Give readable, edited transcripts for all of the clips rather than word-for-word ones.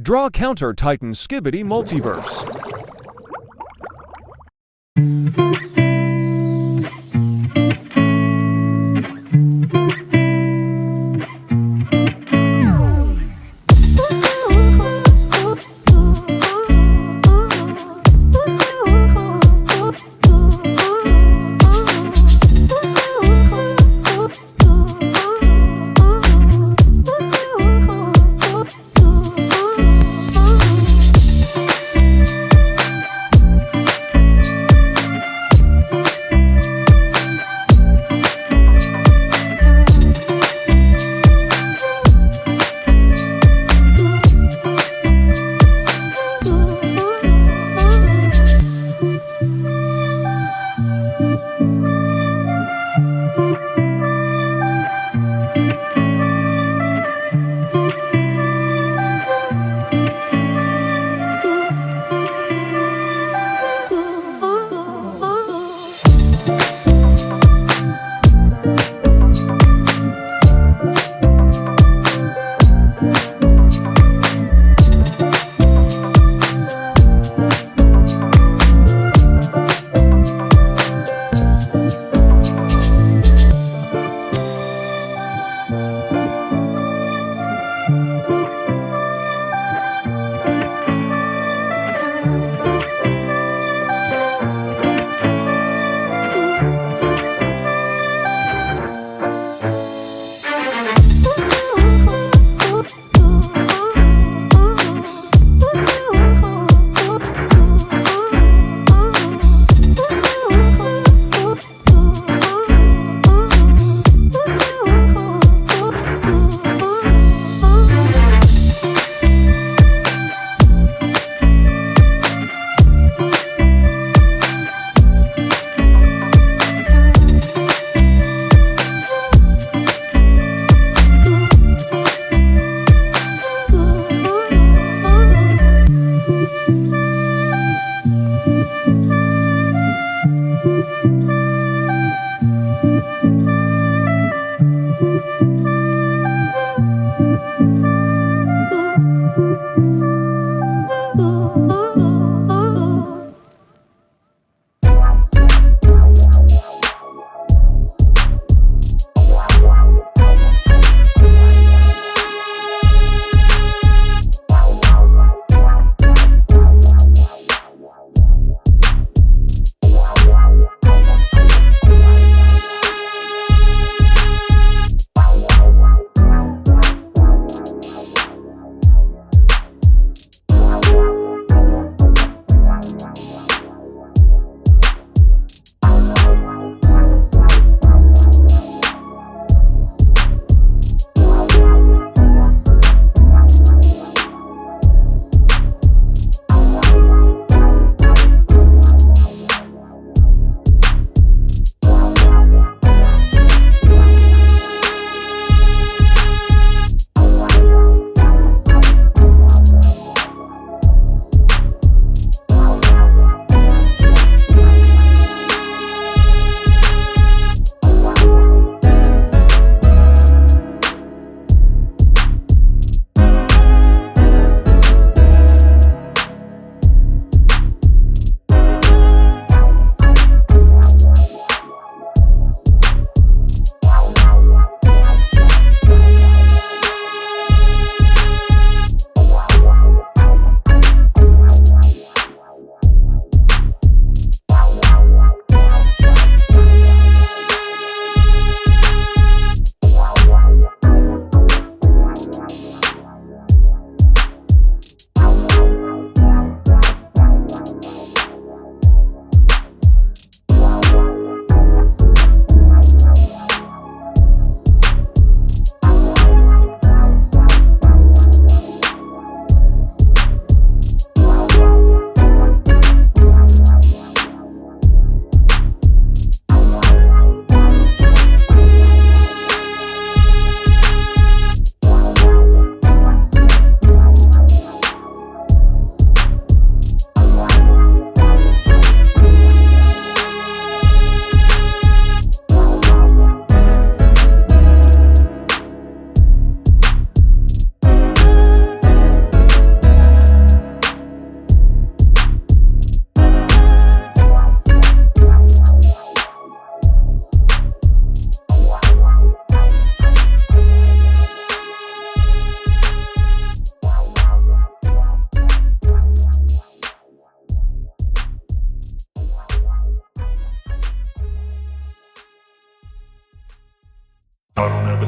Draw counter Titan Skibidi Multiverse.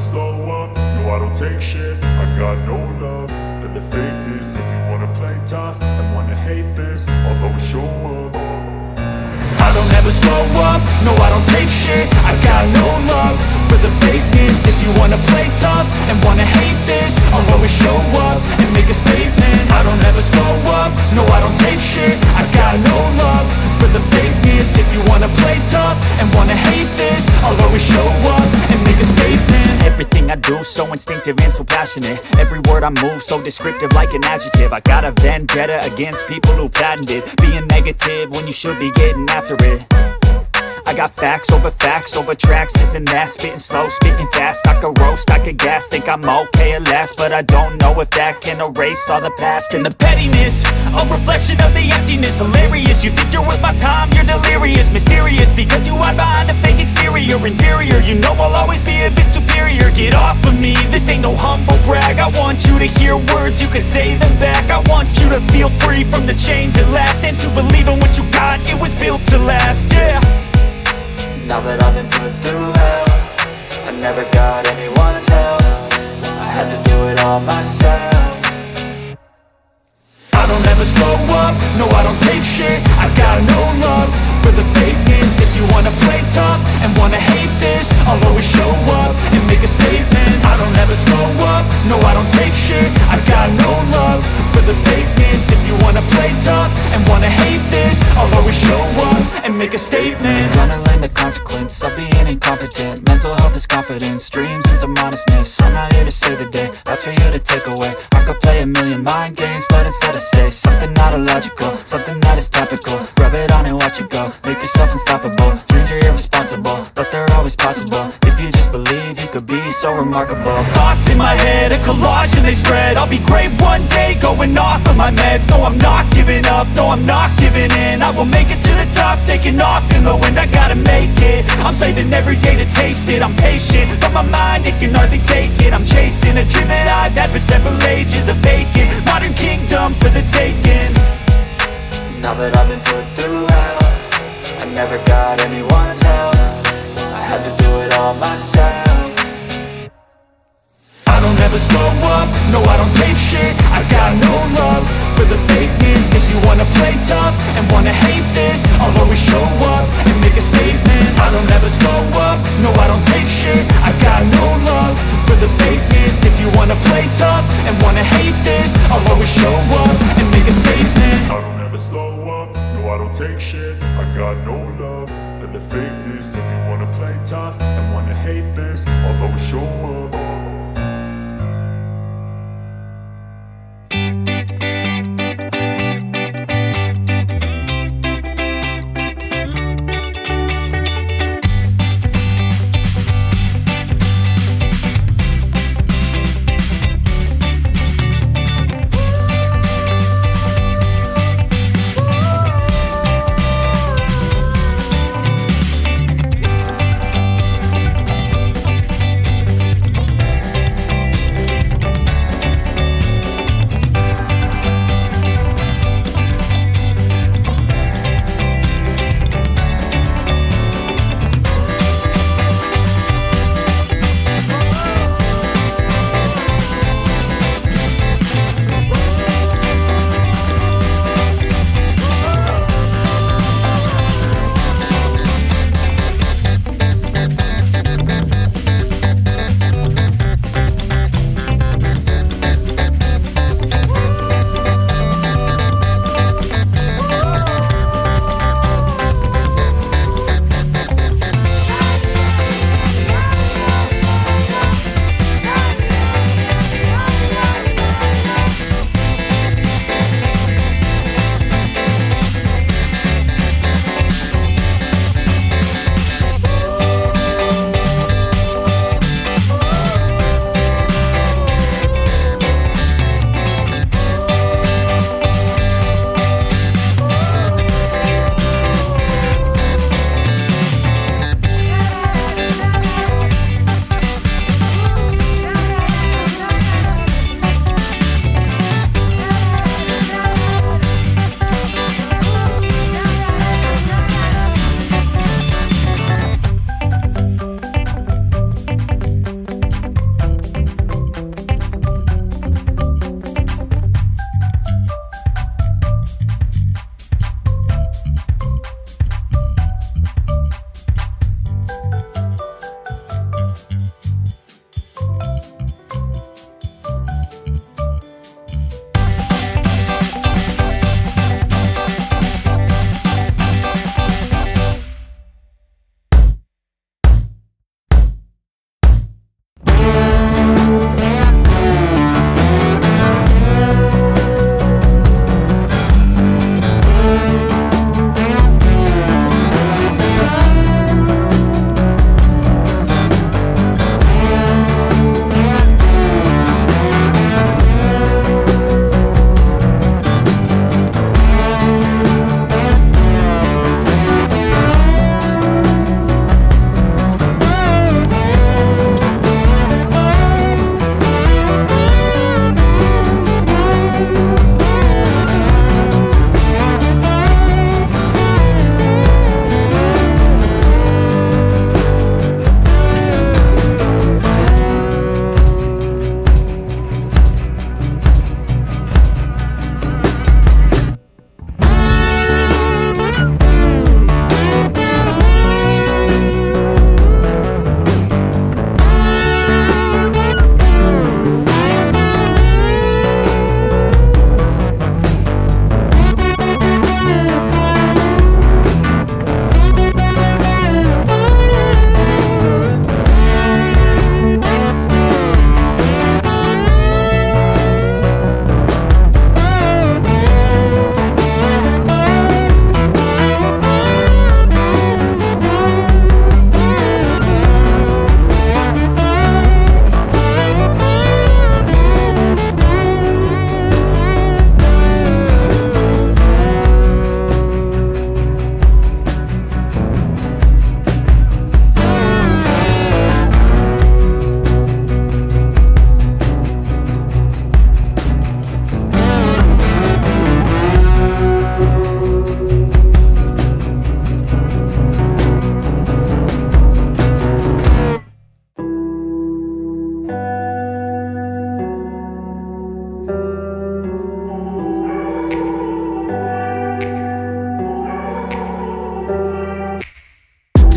slow up, no I don't take shit. I got no love for the fakeness. If you wanna play tough and wanna hate this, I'll always show up. I don't ever slow up, no I don't take shit. I got no love for the fakeness. If you wanna play tough and wanna hate this, I'll always show up and make a statement. I don't ever slow up, no I don't take shit. I got no love for the fakeness. If you wanna play tough and wanna hate this, I'll always show up and make a statement. Everything I do so instinctive and so passionate. Every word I move so descriptive like an adjective. I got a vendetta against people who patented being negative when you should be getting after it. I got facts over tracks, this and that. Spitting slow, spitting fast. I could roast, I could gas. Think I'm okay at last, but I don't know if that can erase all the past. And the pettiness, a reflection of the emptiness. Hilarious, you think you're worth my time, you're delirious. Mysterious, because you hide behind a fake exterior. Inferior, you know I'll always be a bit superior. Get off of me, this ain't no humble brag. I want you to hear words, you can say them back. I want you to feel free from the chains at last, and to believe in what you got, it was built to last, yeah. Now that I've been put through hell, I never got anyone's help. I had to do it all myself. I don't ever slow up, no I don't take shit. I got no love for the fakeness. If you wanna play tough and wanna hate this, I'll always show up and make a statement. I don't ever slow up, no I don't take shit. I got no love for the fakeness. If you wanna play tough and wanna hate this, I'll always show up and make a statement. Gonna learn the consequence of being incompetent. Mental health is confidence, dreams and some honestness. I'm not here to save the day, that's for you to take away. I could play a million mind games, but instead I say something not illogical, something that is topical. Rub it on and watch it go, make yourself unstoppable. Dreams are irresponsible, but they're always possible. If you just believe, you could be so remarkable. Thoughts in my head, a collage and they spread. I'll be great one day, going off of my meds. No, I'm not giving up, no, I'm not giving in. I will make it to the top, taking off in the wind. I gotta make it, I'm saving every day to taste it. I'm patient, but my mind, it can hardly take it. I'm chasing a dream that I've had for several ages. A vacant, modern kingdom for the taking. Now that I've been put through hell, I never got anyone's help. I had to do it all myself. I don't ever slow up, no I don't take shit. I got no love for the fakeness. If you wanna play tough and wanna hate this, I'll always show up and make a statement. I don't ever slow up, no I don't take shit. I got no love for the fakeness. If you wanna play tough and wanna hate this, I'll always show up and make a statement. I don't ever slow up, no I don't take shit. I got no love for the fakeness. If you wanna play tough and wanna hate this, I'll always show up.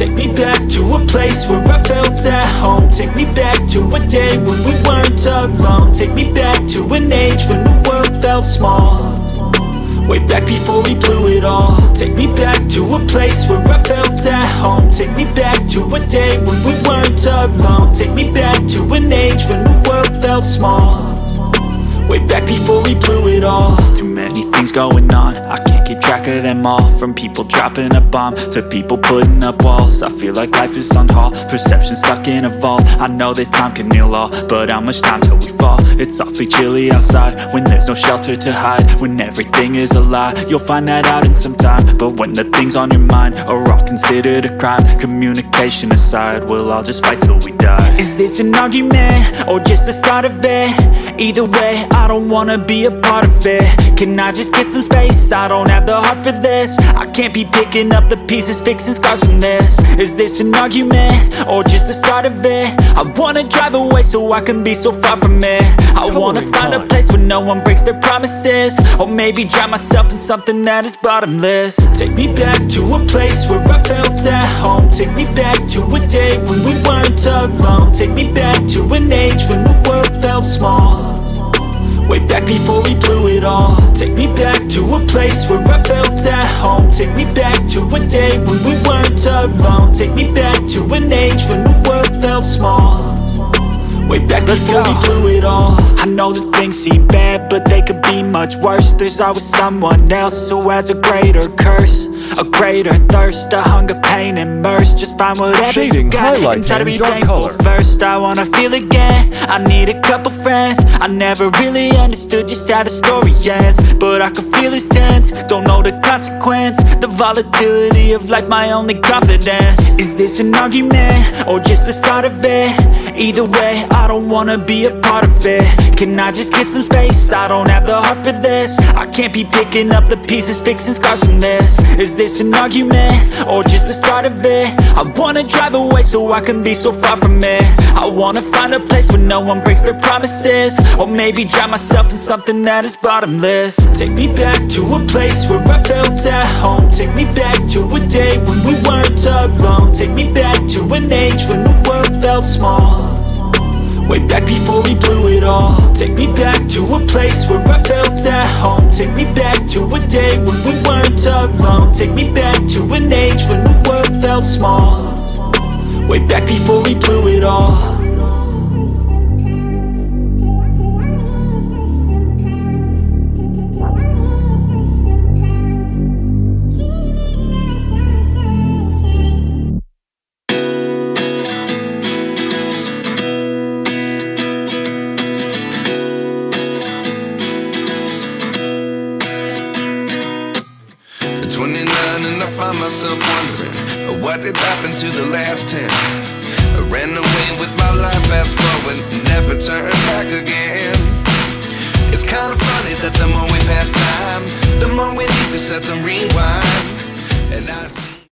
Take me back to a place where I felt at home. Take me back to a day when we weren't alone. Take me back to an age when the world felt small, way back before we blew it all. Take me back to a place where I felt at home. Take me back to a day when we weren't alone. Take me back to an age when the world felt small, way back before we blew it all. Too many things going on, I can't keep track of them all. From people dropping a bomb to people putting up walls. I feel like life is on hold, perception stuck in a vault. I know that time can heal all, but how much time till we fall? It's awfully chilly outside when there's no shelter to hide. When everything is a lie, you'll find that out in some time. But when the things on your mind are all considered a crime, communication aside, we'll all just fight till we die. Is this an argument or just the start of it? Either way, I don't wanna be a part of it. Can I just get some space? I don't have the heart for this. I can't be picking up the pieces, fixing scars from this. Is this an argument or just the start of it? I wanna drive away so I can be so far from it. I wanna find a place where no one breaks their promises, or maybe drown myself in something that is bottomless. Take me back to a place where I felt at home. Take me back to a day when we weren't alone. Take me back to an age when the world felt small, way back before we blew it all. Take me back to a place where I felt at home. Take me back to a day when we weren't alone. Take me back to an age when the world felt small, way back before we blew it all. I know that things seem bad, but they could be much worse. There's always someone else who has a greater curse, a greater thirst, a hunger, pain, and mercy. Just find whatever Shading, you got and try to be dark thankful color. first. I wanna feel again, I need a couple friends. I never really understood just how the story ends, but I can feel it's tense, don't know the consequence. The volatility of life, my only confidence. Is this an argument or just the start of it? Either way, I don't wanna be a part of it. Can I just get some space? I don't have the heart for this. I can't be picking up the pieces, fixing scars from this. Is this an argument or just the start of it? I wanna drive away so I can be so far from it. I wanna find a place where no one breaks their promises, or maybe drown myself in something that is bottomless. Take me back to a place where I felt at home. Take me back to a day when we weren't alone. Take me back to an age when the world felt small, way back before we blew it all. Take me back to a place where I felt at home. Take me back to a day when we weren't alone. Take me back to an age when the world felt small, way back before we blew it all. Myself wondering what did happen to the last 10. I ran away with my life, fast forward, never turn back again. It's kind of funny that the more we pass time, the more we need to set the rewind. And I